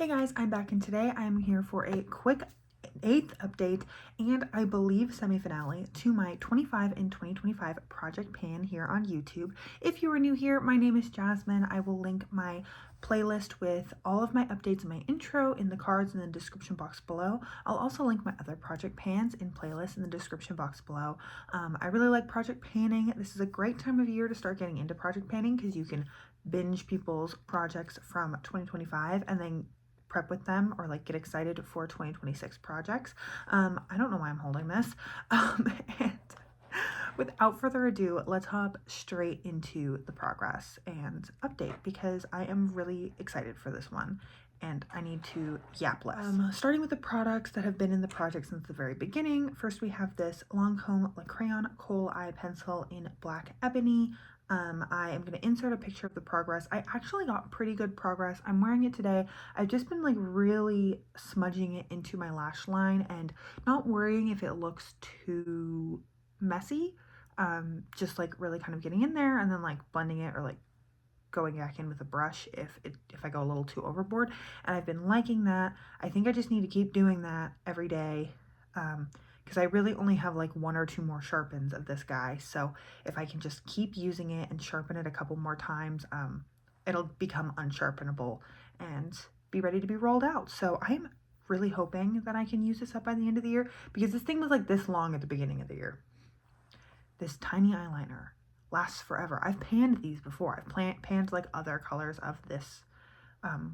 Hey guys, I'm back and today I'm here for a quick 8th update and I believe semi-finale to my 25 in 2025 Project Pan here on YouTube. If you are new here, my name is Jasmine. I will link my playlist with all of my updates and my intro in the cards in the description box below. I'll also link my other Project Pans in playlists in the description box below. I really like project panning. This is a great time of year to start getting into project panning because you can binge people's projects from 2025 and then prep with them or like get excited for 2026 projects. I don't know why I'm holding this. And without further ado, let's hop straight into the progress and update because I am really excited for this one and I need to yap less. Starting with the products that have been in the project since the very beginning. First, we have this Lancome Le Crayon Kohl Eye Pencil in Black Ebony. I am going to insert a picture of the progress. I actually got pretty good progress. I'm wearing it today. I've just been like really smudging it into my lash line and not worrying if it looks too messy. Just like really kind of getting in there and then like blending it or like going back in with a brush if I go a little too overboard. And I've been liking that. I think I just need to keep doing that every day. Because I really only have like 1 or 2 more sharpens of this guy. So if I can just keep using it and sharpen it a couple more times, it'll become unsharpenable and be ready to be rolled out. So I'm really hoping that I can use this up by the end of the year because this thing was like this long at the beginning of the year. This tiny eyeliner lasts forever. I've panned these before. I've panned like other colors of this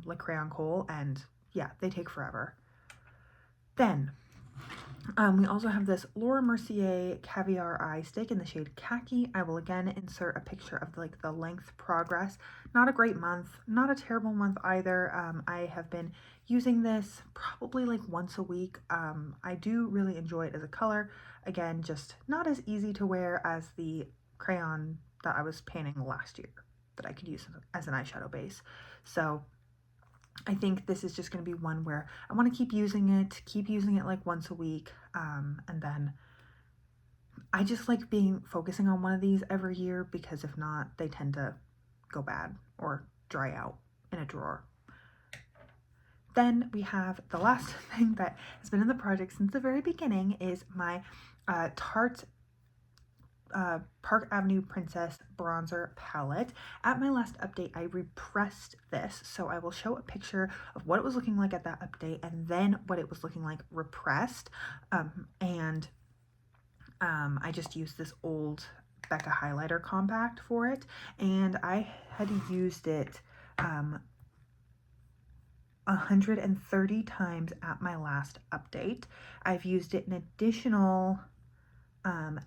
Le Crayon Kohl and yeah, they take forever. Then we also have this Laura Mercier Caviar Eye Stick in the shade Khaki. I will again insert a picture of like the length progress. Not a great month, not a terrible month either. I have been using this probably like once a week. I do really enjoy it as a color. Again, just not as easy to wear as the crayon that I was panning last year that I could use as an eyeshadow base. So I think this is just going to be one where I want to keep using it like once a week. And then I just like focusing on one of these every year because if not, they tend to go bad or dry out in a drawer. Then we have the last thing that has been in the project since the very beginning is my Tarte Park Avenue Princess bronzer palette. At my last update, I repressed this, so I will show a picture of what it was looking like at that update and then what it was looking like repressed. I just used this old Becca highlighter compact for it, and I had used it 130 times at my last update. I've used it an additional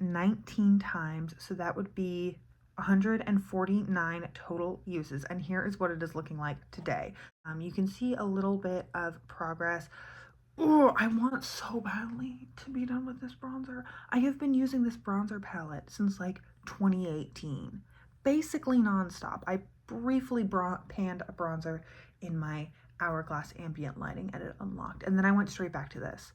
19 times, so that would be 149 total uses, and here is what it is looking like today. You can see a little bit of progress. Oh, I want so badly to be done with this bronzer. I have been using this bronzer palette since like 2018, basically nonstop. I briefly panned a bronzer in my Hourglass Ambient Lighting Edit Unlocked, and then I went straight back to this.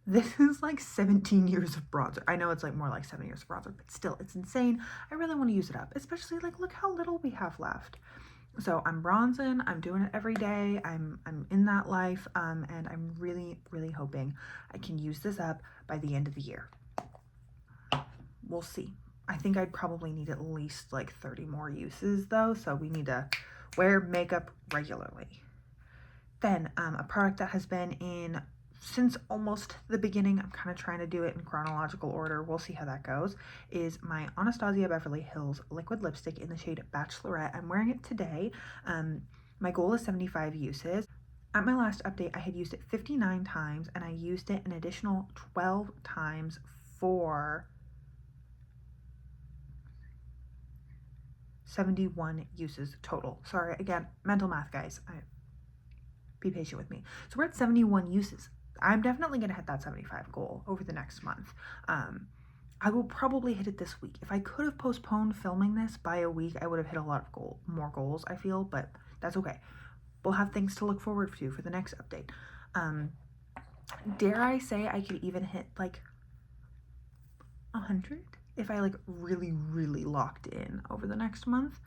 This is like 17 years of bronzer. I know it's like more like 7 years of bronzer, but still, it's insane. I really want to use it up, especially like look how little we have left. So I'm bronzing, I'm doing it every day, I'm in that life, and I'm really, really hoping I can use this up by the end of the year. We'll see. I think I'd probably need at least like 30 more uses though, so we need to wear makeup regularly. Then a product that has been in since almost the beginning, I'm kind of trying to do it in chronological order, we'll see how that goes, is my Anastasia Beverly Hills liquid lipstick in the shade Bachelorette. I'm wearing it today. My goal is 75 uses. At my last update, I had used it 59 times, and I used it an additional 12 times for 71 uses total. Sorry, again, mental math, guys. Be patient with me. So we're at 71 uses. I'm definitely going to hit that 75 goal over the next month. I will probably hit it this week. If I could have postponed filming this by a week, I would have hit a lot of more goals, I feel, but that's okay. We'll have things to look forward to for the next update. Dare I say I could even hit like 100 if I like really, really locked in over the next month.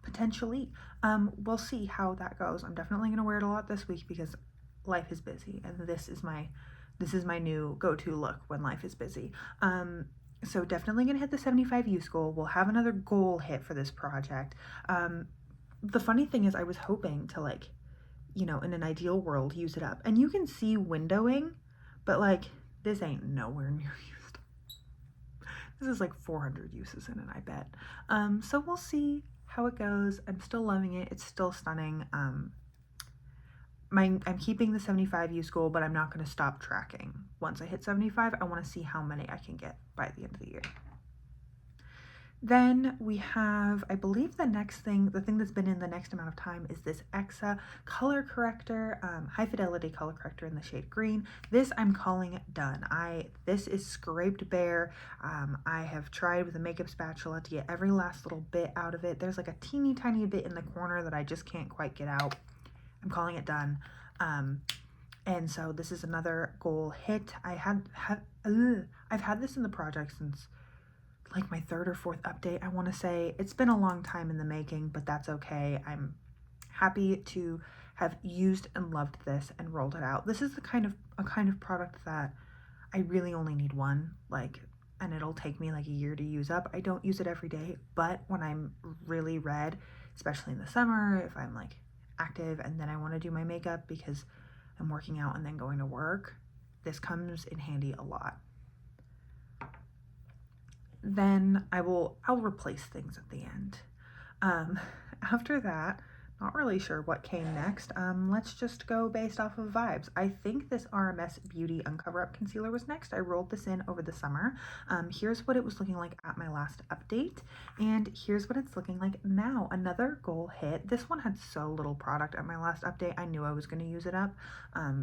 potentially. We'll see how that goes. I'm definitely going to wear it a lot this week because life is busy, and this is my new go-to look when life is busy. So definitely going to hit the 75 use goal. We'll have another goal hit for this project. The funny thing is I was hoping to, like, in an ideal world, use it up. And you can see windowing, but like this ain't nowhere near used. This is like 400 uses in it, I bet. So we'll see how it goes. I'm still loving it. It's still stunning. I'm keeping the 75 use goal, but I'm not going to stop tracking. Once I hit 75, I want to see how many I can get by the end of the year. Then we have, I believe the thing that's been in the next amount of time is this Exa color corrector, high fidelity color corrector in the shade green. This I'm calling it done. This is scraped bare. I have tried with a makeup spatula to get every last little bit out of it. There's like a teeny tiny bit in the corner that I just can't quite get out. I'm calling it done. And so this is another goal hit. I've had this in the project since like my third or fourth update, I want to say. It's been a long time in the making, but that's okay. I'm happy to have used and loved this and rolled it out. This is a kind of product that I really only need one, and it'll take me like a year to use up. I don't use it every day, but when I'm really red, especially in the summer, if I'm like active and then I want to do my makeup because I'm working out and then going to work, this comes in handy a lot. Then I'll replace things at the end. After that, not really sure what came next. Let's just go based off of vibes. I think this RMS Beauty Uncover Up Concealer was next. I rolled this in over the summer. Here's what it was looking like at my last update, and here's what it's looking like now. Another goal hit. This one had so little product at my last update. I knew I was going to use it up.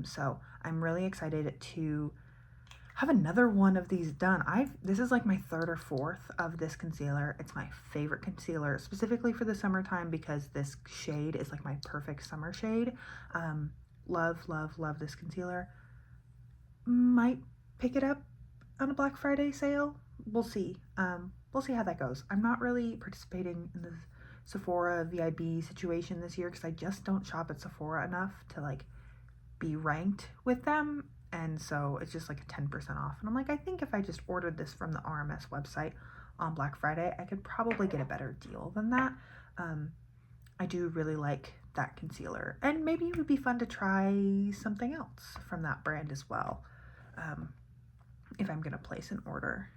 So I'm really excited to have another one of these done. This is like my third or fourth of this concealer. It's my favorite concealer, specifically for the summertime, because this shade is like my perfect summer shade. Love, love, love this concealer. Might pick it up on a Black Friday sale. We'll see. We'll see how that goes. I'm not really participating in the Sephora VIB situation this year because I just don't shop at Sephora enough to like be ranked with them. And so it's just like a 10% off. And I'm like, I think if I just ordered this from the RMS website on Black Friday, I could probably get a better deal than that. I do really like that concealer. And maybe it would be fun to try something else from that brand as well, if I'm going to place an order.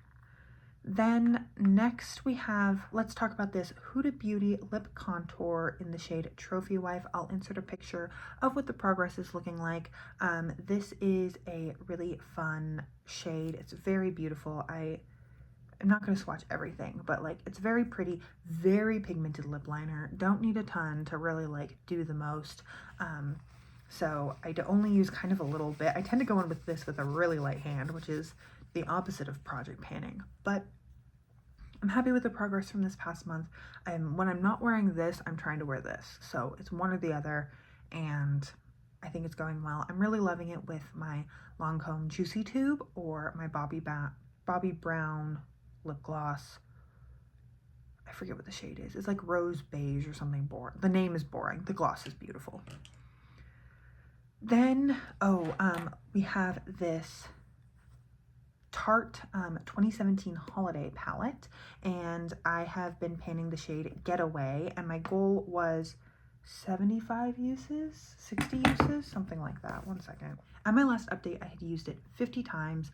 Then next we have, let's talk about this Huda Beauty Lip Contour in the shade Trophy Wife. I'll insert a picture of what the progress is looking like. This is a really fun shade. It's very beautiful. I'm not going to swatch everything, but like it's very pretty, very pigmented lip liner. Don't need a ton to really like do the most. So I only use kind of a little bit. I tend to go in with this with a really light hand, which is the opposite of project panning, but I'm happy with the progress from this past month. When I'm not wearing this, I'm trying to wear this. So it's one or the other, and I think it's going well. I'm really loving it with my Lancome Juicy Tube or my Bobbi Brown lip gloss. I forget what the shade is. It's like rose beige or something boring. The name is boring. The gloss is beautiful. Then, we have this Tarte 2017 holiday palette, and I have been painting the shade Getaway, and my goal was 75 uses, 60 uses, something like that. One second. At my last update, I had used it 50 times.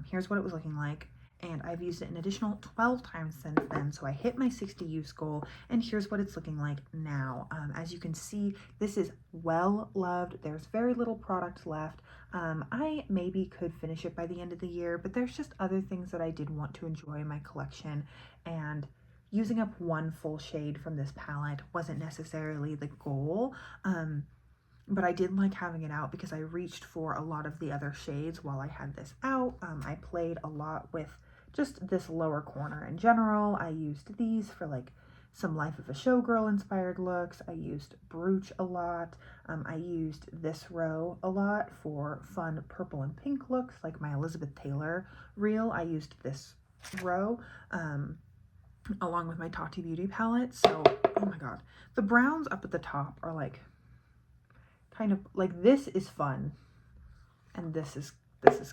Here's what it was looking like. And I've used it an additional 12 times since then, so I hit my 60 use goal, and here's what it's looking like now. As you can see, this is well loved. There's very little product left. I maybe could finish it by the end of the year, but there's just other things that I did want to enjoy in my collection, and using up one full shade from this palette wasn't necessarily the goal. But I did like having it out because I reached for a lot of the other shades while I had this out. I played a lot with just this lower corner in general. I used these for like some Life of a Showgirl inspired looks. I used Brooch a lot. I used this row a lot for fun purple and pink looks, like my Elizabeth Taylor reel. I used this row. along with my Tati Beauty palette. So, oh my god. The browns up at the top are like, kind of, like, this is fun. And this is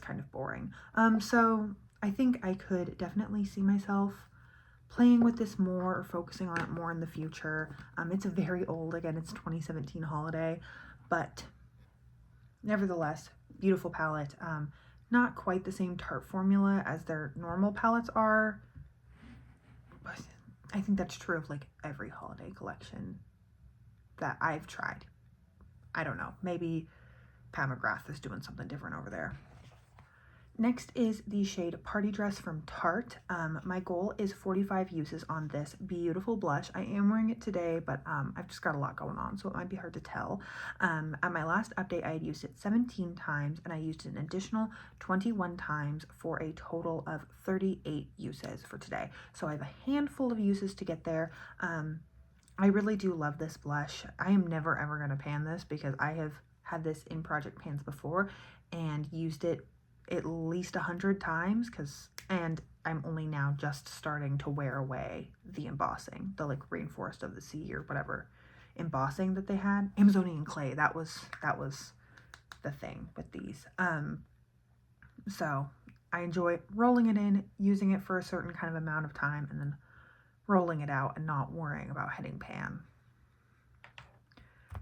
kind of boring. So I think I could definitely see myself playing with this more or focusing on it more in the future. It's very old. Again, it's 2017 holiday, but nevertheless, beautiful palette. Not quite the same Tarte formula as their normal palettes are, but I think that's true of like every holiday collection that I've tried. I don't know, maybe Pat McGrath is doing something different over there. Next is the shade Party Dress from Tarte. My goal is 45 uses on this beautiful blush. I am wearing it today, but I've just got a lot going on, so it might be hard to tell. At my last update, I had used it 17 times, and I used it an additional 21 times for a total of 38 uses for today. So I have a handful of uses to get there. I really do love this blush. I am never ever going to pan this because I have had this in project pans before and used it at least 100 times and I'm only now just starting to wear away the embossing, the like Rainforest of the Sea or whatever embossing that they had. Amazonian clay, that was the thing with these. So I enjoy rolling it in, using it for a certain kind of amount of time, and then rolling it out and not worrying about hitting pan.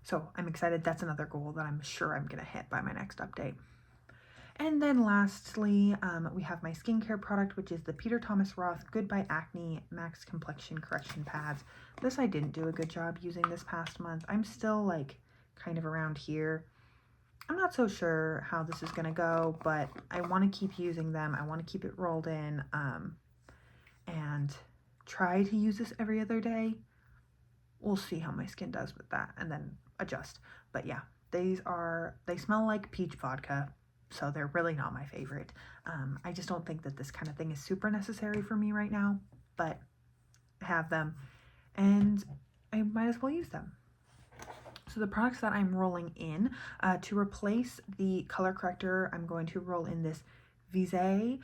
So I'm excited. That's another goal that I'm sure I'm gonna hit by my next update. And then lastly, we have my skincare product, which is the Peter Thomas Roth Goodbye Acne Max Complexion Correction Pads. This I didn't do a good job using this past month. I'm still like kind of around here. I'm not so sure how this is going to go, but I want to keep using them. I want to keep it rolled in and try to use this every other day. We'll see how my skin does with that and then adjust. But yeah, they smell like peach vodka. So they're really not my favorite. I just don't think that this kind of thing is super necessary for me right now, but I have them and I might as well use them. So the products that I'm rolling in, to replace the color corrector, I'm going to roll in this Visé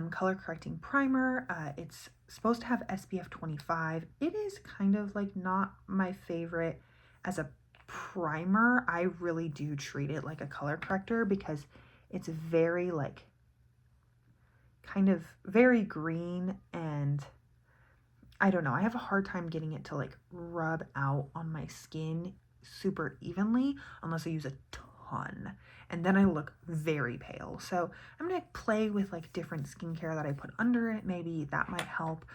color correcting primer. It's supposed to have SPF 25. It is kind of like not my favorite as a primer. I really do treat it like a color corrector because it's very like kind of very green, and I don't know, I have a hard time getting it to like rub out on my skin super evenly unless I use a ton, and then I look very pale. So I'm gonna play with like different skincare that I put under it. Maybe that might help,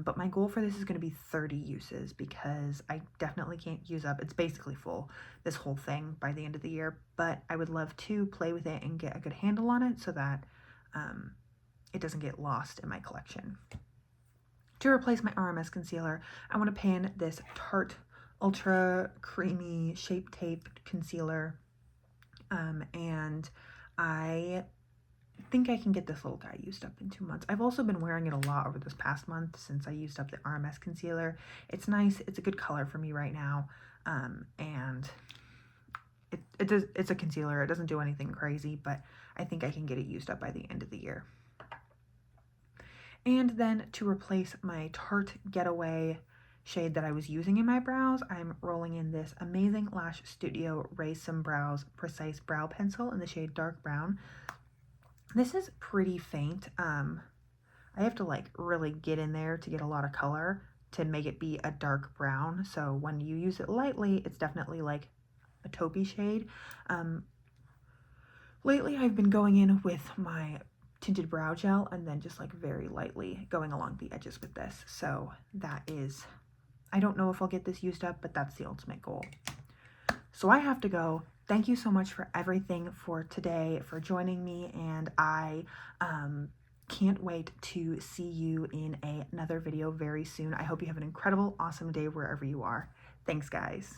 but my goal for this is going to be 30 uses because I definitely can't use up, it's basically full, this whole thing by the end of the year, but I would love to play with it and get a good handle on it so that it doesn't get lost in my collection. To replace my RMS concealer, I want to pan this Tarte Ultra Creamy Shape Tape Concealer, and I think I can get this little guy used up in 2 months. I've also been wearing it a lot over this past month since I used up the RMS concealer. It's nice. It's a good color for me right now, and it's a concealer. It doesn't do anything crazy, but I think I can get it used up by the end of the year. And then to replace my Tarte Getaway shade that I was using in my brows, I'm rolling in this Amazing Lash Studio Raise Some Brows Precise Brow Pencil in the shade Dark Brown. This is pretty faint. I have to like really get in there to get a lot of color to make it be a dark brown. So when you use it lightly, it's definitely like a taupey shade. Lately I've been going in with my tinted brow gel and then just like very lightly going along the edges with this. So that is, I don't know if I'll get this used up, but that's the ultimate goal. So I have to go. Thank you so much for everything for today, for joining me, and I can't wait to see you in another video very soon. I hope you have an incredible, awesome day wherever you are. Thanks, guys.